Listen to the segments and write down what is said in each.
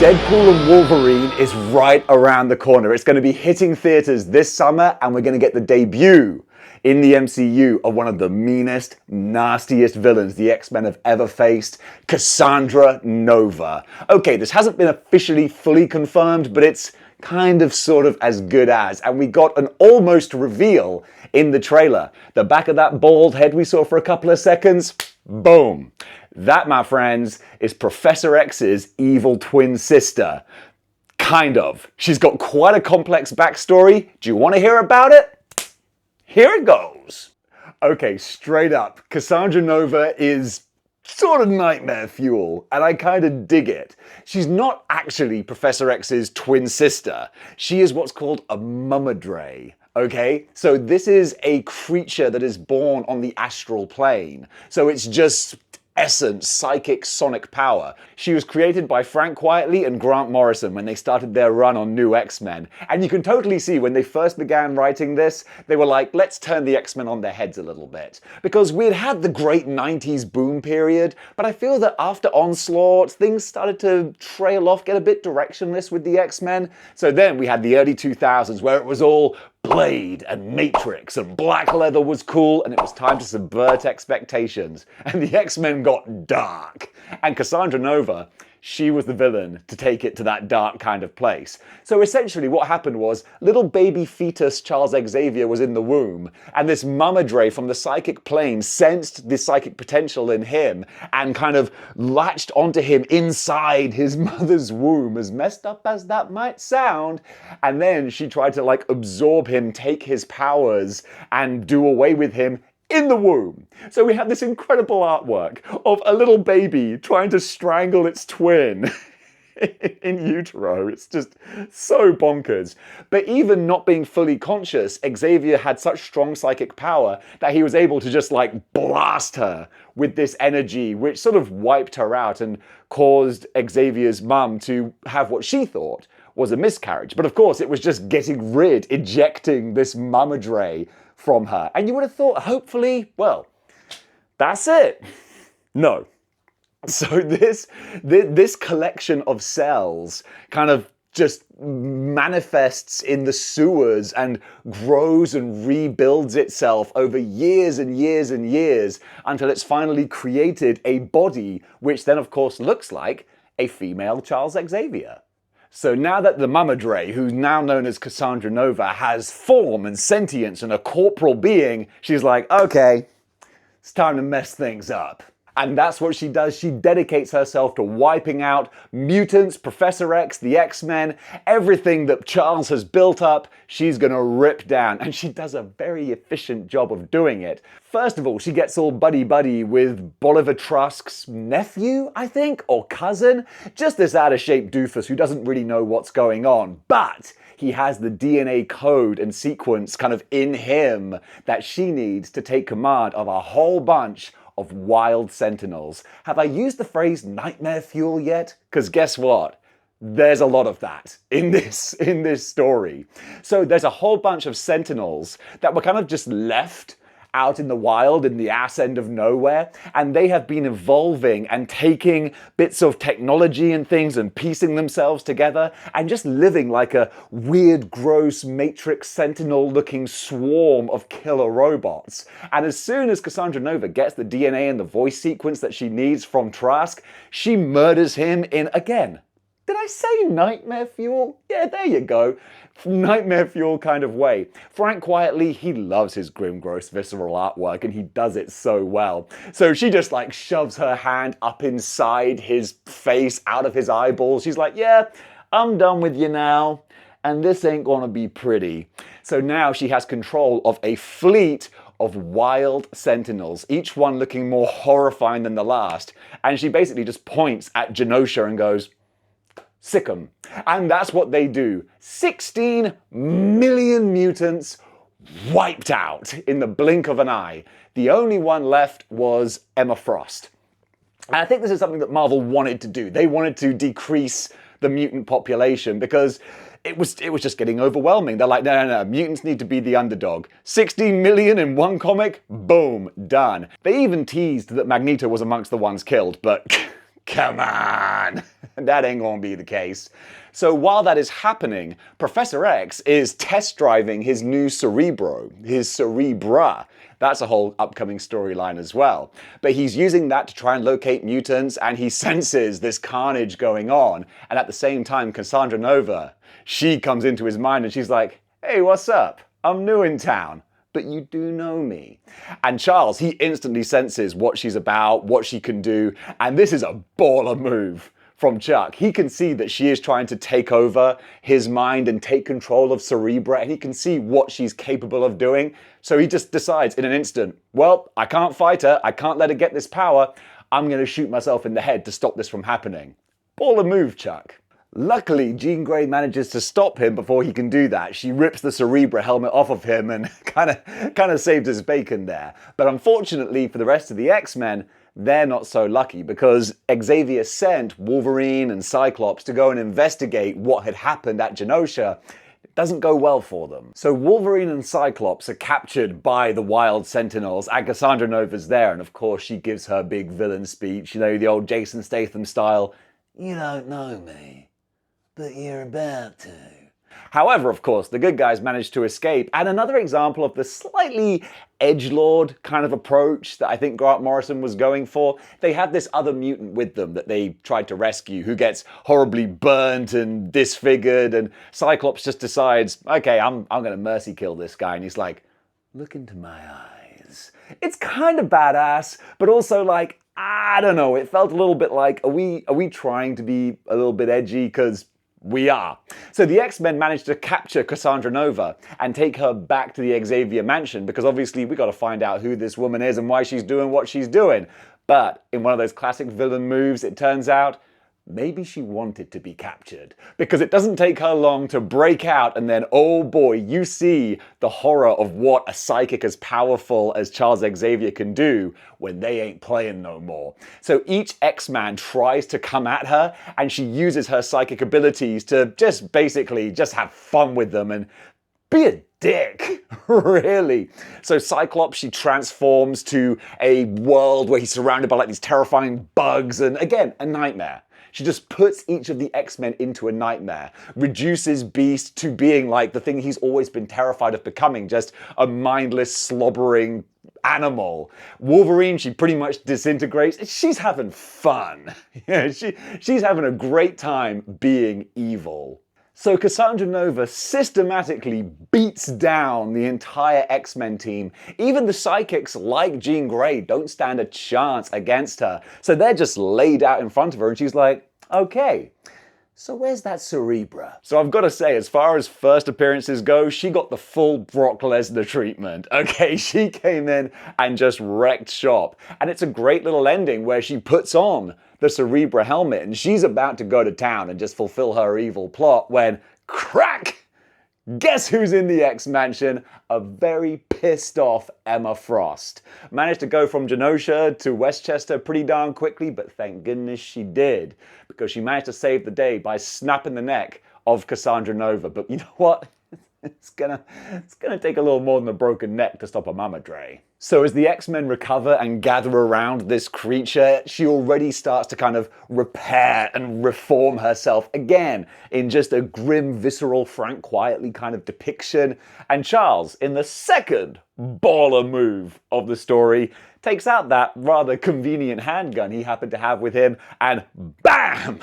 Deadpool and Wolverine is right around the corner. It's going to be hitting theaters this summer, and we're going to get the debut in the MCU of one of the meanest, nastiest villains the X-Men have ever faced, Cassandra-Nova. Okay, this hasn't been officially fully confirmed, but it's kind of sort of as good as, and we got an almost reveal in the trailer. The back of that bald head we saw for a couple of seconds, boom. That, my friends, is Professor X's evil twin sister. Kind of. She's got quite a complex backstory. Do you want to hear about it? Here it goes. Okay, straight up, Cassandra-Nova is sort of nightmare fuel, and I kind of dig it. She's not actually Professor X's twin sister. She is what's called a mummadre. Okay, so this is a creature that is born on the astral plane. So it's just essence, psychic, sonic power. She was created by Frank Quitely and Grant Morrison when they started their run on New X-Men. And you can totally see when they first began writing this, they were like, let's turn the X-Men on their heads a little bit. Because we'd had the great 90s boom period, but I feel that after Onslaught, things started to trail off, get a bit directionless with the X-Men. So then we had the early 2000s where it was all Blade and Matrix and black leather was cool, and it was time to subvert expectations. And the X-Men got dark. And Cassandra-Nova, she was the villain to take it to that dark kind of place. So essentially what happened was, little baby fetus Charles Xavier was in the womb, and this mummadre from the psychic plane sensed the psychic potential in him and kind of latched onto him inside his mother's womb, as messed up as that might sound. And then she tried to like absorb him, take his powers, and do away with him in the womb. So we have this incredible artwork of a little baby trying to strangle its twin in utero. It's just so bonkers. But even not being fully conscious, Xavier had such strong psychic power that he was able to just like blast her with this energy, which sort of wiped her out and caused Xavier's mum to have what she thought was a miscarriage. But of course, it was just getting rid, ejecting this mummadre from her. And you would have thought, hopefully, well, that's it. No. So this collection of cells kind of just manifests in the sewers and grows and rebuilds itself over years and years and years until it's finally created a body, which then of course looks like a female Charles Xavier. So now that the mummadre, who's now known as Cassandra-Nova, has form and sentience and a corporal being, she's like, okay, it's time to mess things up. And that's what she does. She dedicates herself to wiping out mutants, Professor X, the X-Men, everything that Charles has built up, she's gonna rip down. And she does a very efficient job of doing it. First of all, she gets all buddy-buddy with Bolivar Trask's nephew, I think, or cousin. Just this out-of-shape doofus who doesn't really know what's going on. But he has the DNA code and sequence kind of in him that she needs to take command of a whole bunch of wild Sentinels. Have I used the phrase nightmare fuel yet? Because guess what? There's a lot of that in this story. So there's a whole bunch of Sentinels that were kind of just left out in the wild, in the ass end of nowhere, and they have been evolving and taking bits of technology and things and piecing themselves together and just living like a weird, gross Matrix Sentinel-looking swarm of killer robots. And as soon as Cassandra-Nova gets the DNA and the voice sequence that she needs from Trask, she murders him in, again, did I say nightmare fuel? Yeah, there you go. Nightmare fuel kind of way. Frank Quitely, he loves his grim, gross, visceral artwork, and he does it so well. So she just like shoves her hand up inside his face, out of his eyeballs. She's like, yeah, I'm done with you now, and this ain't gonna be pretty. So now she has control of a fleet of wild Sentinels, each one looking more horrifying than the last. And she basically just points at Genosha and goes, sick 'em. And that's what they do. 16 million mutants wiped out in the blink of an eye. The only one left was Emma Frost. And I think this is something that Marvel wanted to do. They wanted to decrease the mutant population because it was just getting overwhelming. They're like, no, mutants need to be the underdog. 16 million in one comic? Boom, done. They even teased that Magneto was amongst the ones killed, but Come on! That ain't gonna be the case. So while that is happening, Professor X is test driving his new Cerebro, his Cerebra. That's a whole upcoming storyline as well. But he's using that to try and locate mutants, and he senses this carnage going on. And at the same time, Cassandra-Nova, she comes into his mind and she's like, hey, what's up? I'm new in town, but you do know me. And Charles, he instantly senses what she's about, what she can do, and this is a baller move from Chuck. He can see that she is trying to take over his mind and take control of Cerebra, and he can see what she's capable of doing. So he just decides in an instant, well, I can't fight her, I can't let her get this power, I'm gonna shoot myself in the head to stop this from happening. Baller move, Chuck. Luckily, Jean Grey manages to stop him before he can do that. She rips the Cerebra helmet off of him and kind of saved his bacon there. But unfortunately for the rest of the X-Men, they're not so lucky because Xavier sent Wolverine and Cyclops to go and investigate what had happened at Genosha. It doesn't go well for them. So Wolverine and Cyclops are captured by the wild Sentinels, and Cassandra-Nova's there, and of course she gives her big villain speech, you know, the old Jason Statham style, you don't know me, but you're about to. However, of course, the good guys managed to escape, and another example of the slightly edgelord kind of approach that I think Grant Morrison was going for. They had this other mutant with them that they tried to rescue who gets horribly burnt and disfigured, and Cyclops just decides, okay, I'm gonna mercy kill this guy, and he's like, look into my eyes. It's kind of badass, but also like, I don't know, it felt a little bit like, are we trying to be a little bit edgy? Because we are. So the X-Men managed to capture Cassandra-Nova and take her back to the Xavier mansion because obviously we got to find out who this woman is and why she's doing what she's doing. But in one of those classic villain moves, it turns out maybe she wanted to be captured because it doesn't take her long to break out, and then, oh boy, you see the horror of what a psychic as powerful as Charles Xavier can do when they ain't playing no more. So each X-Man tries to come at her, and she uses her psychic abilities to just basically just have fun with them and be a dick, really. So Cyclops, she transforms to a world where he's surrounded by like these terrifying bugs, and again, a nightmare. She just puts each of the X-Men into a nightmare, reduces Beast to being like the thing he's always been terrified of becoming, just a mindless, slobbering animal. Wolverine, she pretty much disintegrates. She's having fun. Yeah, she's having a great time being evil. So Cassandra-Nova systematically beats down the entire X-Men team. Even the psychics like Jean Grey don't stand a chance against her. So they're just laid out in front of her and she's like, okay, so where's that Cerebra? So I've got to say, as far as first appearances go, she got the full Brock Lesnar treatment. Okay, she came in and just wrecked shop. And it's a great little ending where she puts on the Cerebra helmet and she's about to go to town and just fulfill her evil plot when, crack! Guess who's in the X-Mansion? A very pissed off Emma Frost. Managed to go from Genosha to Westchester pretty darn quickly, but thank goodness she did, because she managed to save the day by snapping the neck of Cassandra-Nova. But you know what? It's gonna take a little more than a broken neck to stop a Mama Dre. So as the X-Men recover and gather around this creature, she already starts to kind of repair and reform herself again in just a grim, visceral, Frank Quietly kind of depiction. And Charles, in the second baller move of the story, takes out that rather convenient handgun he happened to have with him and BAM!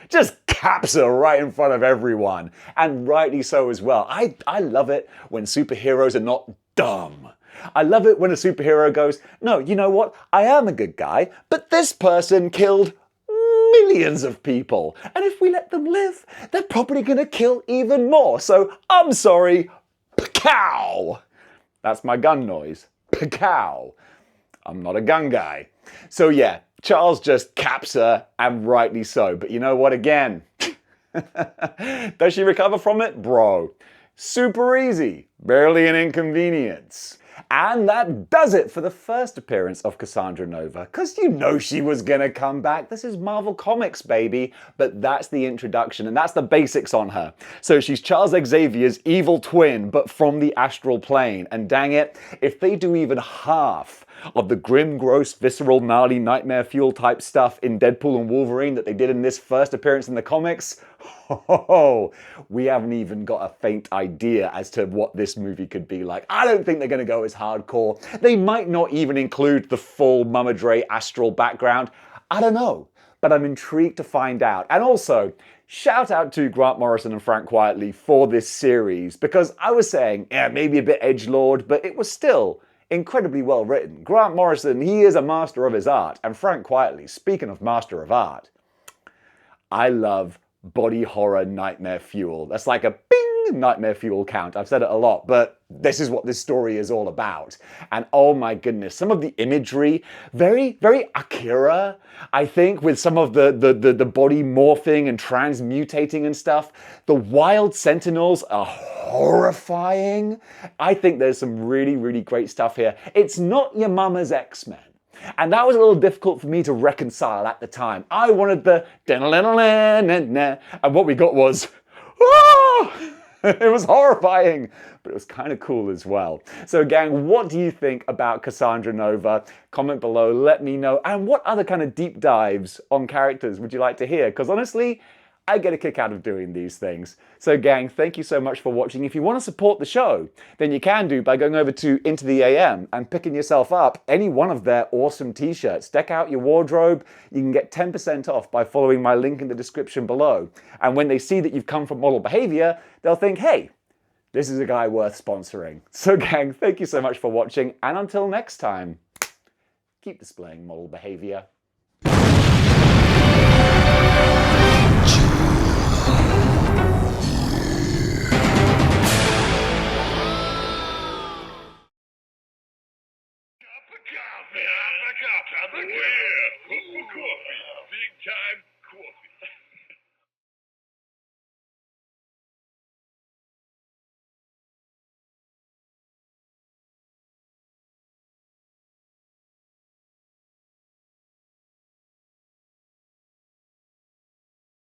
Just caps her right in front of everyone. And rightly so as well. I love it when superheroes are not dumb. I love it when a superhero goes, no, you know what? I am a good guy, but this person killed millions of people. And if we let them live, they're probably going to kill even more. So I'm sorry, Pacow. That's my gun noise. Pacow. I'm not a gun guy. So yeah, Charles just caps her, and rightly so. But you know what, again? Does she recover from it? Bro, super easy. Barely an inconvenience. And that does it for the first appearance of Cassandra-Nova, because you know she was gonna come back. This is Marvel Comics, baby. But that's the introduction, and that's the basics on her. So she's Charles Xavier's evil twin, but from the astral plane. And dang it, if they do even half of the grim, gross, visceral, gnarly, nightmare fuel type stuff in Deadpool and Wolverine that they did in this first appearance in the comics, we haven't even got a faint idea as to what this movie could be like. I don't think they're going to go as hardcore. They might not even include the full Mama Dre astral background. I don't know, but I'm intrigued to find out. And also, shout out to Grant Morrison and Frank Quitely for this series, because I was saying, yeah, maybe a bit edgelord, but it was still incredibly well written. Grant Morrison, he is a master of his art. And Frank Quitely, speaking of master of art, I love body horror nightmare fuel. That's like a bing nightmare fuel count. I've said it a lot, but this is what this story is all about. And oh my goodness, some of the imagery, very, very Akira, I think, with some of the body morphing and transmutating and stuff. The wild Sentinels are horrifying. I think there's some really, really great stuff here. It's not your mama's X-Men. And that was a little difficult for me to reconcile at the time. I wanted the and what we got was, ah! It was horrifying, but it was kind of cool as well. So gang, what do you think about Cassandra-Nova? Comment below, let me know. And what other kind of deep dives on characters would you like to hear? Because honestly, I get a kick out of doing these things. So gang, thank you so much for watching. If you want to support the show, then you can do by going over to Into the AM and picking yourself up any one of their awesome t-shirts. Deck out your wardrobe. You can get 10% off by following my link in the description below. And when they see that you've come from Model Behaviour, they'll think, hey, this is a guy worth sponsoring. So gang, thank you so much for watching. And until next time, keep displaying model behaviour. Cup of coffee. Cup of coffee. Big